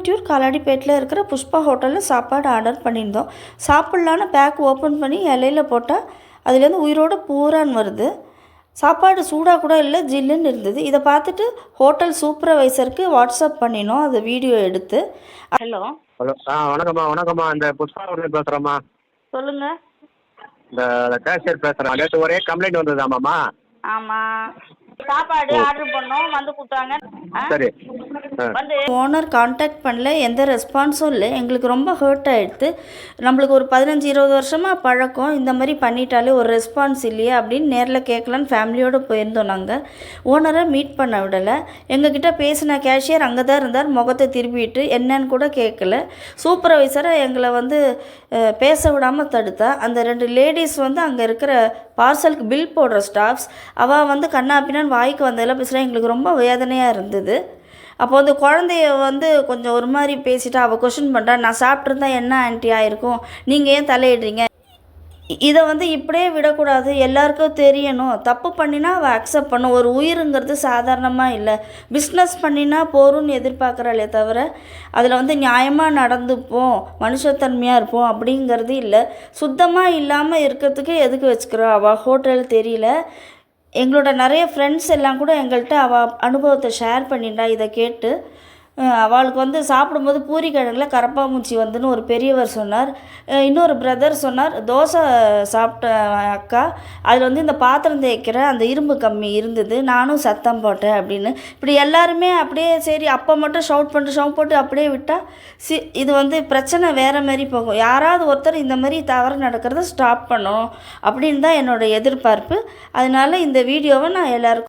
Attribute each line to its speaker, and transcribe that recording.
Speaker 1: திருவொற்றியூர் காலாடிப்பேட்டில் இருக்கிற புஷ்பா ஹோட்டலில் சாப்பாடு ஆர்டர் பண்ணியிருந்தோம். சாப்பிட்லான்னு பேக் ஓப்பன் பண்ணி இலையில போட்டால் அதுலேருந்து உயிரோடு பூரான் வருது. சாப்பாடு சூடாக கூட இல்லை, ஜில்லுன்னு இருந்தது. இதை பார்த்துட்டு ஹோட்டல் சூப்பர்வைசருக்கு வாட்ஸ்அப் பண்ணினோம், அதை வீடியோ எடுத்து. ஹலோ
Speaker 2: ஹலோ வணக்கம்மா. வணக்கம்மா, இந்த புஷ்பா ஹோட்டல் பேசுகிறேம்மா.
Speaker 1: சொல்லுங்கள்.
Speaker 2: இந்த கேஷியர் பேசுகிறேன். நேற்று ஒரே கம்ப்ளைண்ட் வந்ததாமாம்மா.
Speaker 1: ஆமாம், சாப்பாடு ஆர்டர் பண்ணோம், வந்து கொடுத்தாங்க.
Speaker 2: சரி.
Speaker 1: வந்து ஓனர் கான்டாக்ட் பண்ணல, எந்த ரெஸ்பான்ஸும் இல்லை. எங்களுக்கு ரொம்ப ஹர்ட் ஆகிடுது. நம்மளுக்கு ஒரு 15-20 வருஷமாக பழக்கம், இந்த மாதிரி பண்ணிட்டாலே ஒரு ரெஸ்பான்ஸ் இல்லையா அப்படின்னு நேரில் கேட்கலான்னு ஃபேமிலியோடு போயிருந்தோம். நாங்கள் ஓனரை மீட் பண்ண விடலை. எங்ககிட்ட பேசின கேஷியர் அங்கே தான் இருந்தார், முகத்தை திருப்பிட்டு என்னன்னு கூட கேட்கல. சூப்பர்வைசரை எங்களை வந்து பேச விடாமல் தடுத்தா. அந்த 2 லேடிஸ் வந்து அங்கே இருக்கிற பார்சலுக்கு பில் போடுற ஸ்டாஃப்ஸ், அவள் வந்து கண்ணாப்பினான்னு வாய்க்கு வந்ததில் பேசுகிறேன். எங்களுக்கு ரொம்ப வேதனையாக இருந்தது. அப்போ வந்து குழந்தைய வந்து கொஞ்சம் ஒரு மாதிரி பேசிவிட்டு அவள் கொஷின் பண்ணுறா, நான் சாப்பிட்ருந்தா என்ன ஆன்ட்டி ஆகிருக்கும், நீங்கள் ஏன் தலையிடுறீங்க? இதை வந்து இப்படியே விடக்கூடாது, எல்லாருக்கும் தெரியணும். தப்பு பண்ணினா அவள் அக்செப்ட் பண்ணும். ஒரு உயிருங்கிறது சாதாரணமாக இல்லை. பிஸ்னஸ் பண்ணினா போரும்னு எதிர்பார்க்குறாளே தவிர அதில் வந்து நியாயமாக நடந்துப்போம், மனுஷத்தன்மையாக இருப்போம் அப்படிங்கிறது இல்லை. சுத்தமாக இல்லாமல் இருக்கிறதுக்கு எதுக்கு வச்சுக்கிறோம்? அவள் ஹோட்டல் தெரியல. எங்களோட நிறைய ஃப்ரெண்ட்ஸ் எல்லாம் கூட எங்கள்கிட்ட அவள் அனுபவத்தை ஷேர் பண்ணிட்டா. இதை கேட்டு அவளுக்கு வந்து சாப்பிடும்போது பூரி கிழங்கில் கரப்பாம்பூச்சி வந்துன்னு ஒரு பெரியவர் சொன்னார். இன்னொரு பிரதர் சொன்னார், தோசை சாப்பிட்ட அக்கா, அதில் வந்து இந்த பாத்திரம் தேய்க்கிற அந்த இரும்பு கம்மி இருந்தது, நானும் சத்தம் போட்டேன் அப்படின்னு. இப்படி எல்லாருமே அப்படியே சரி அப்போ மட்டும் ஷவுட் போட்டு அப்படியே விட்டால் இது வந்து பிரச்சனை வேறு மாதிரி போகும். யாராவது ஒருத்தர் இந்த மாதிரி தவறு நடக்கிறத ஸ்டாப் பண்ணணும் அப்படின்னு தான் என்னோடய எதிர்பார்ப்பு. அதனால் இந்த வீடியோவை நான் எல்லாருக்கும்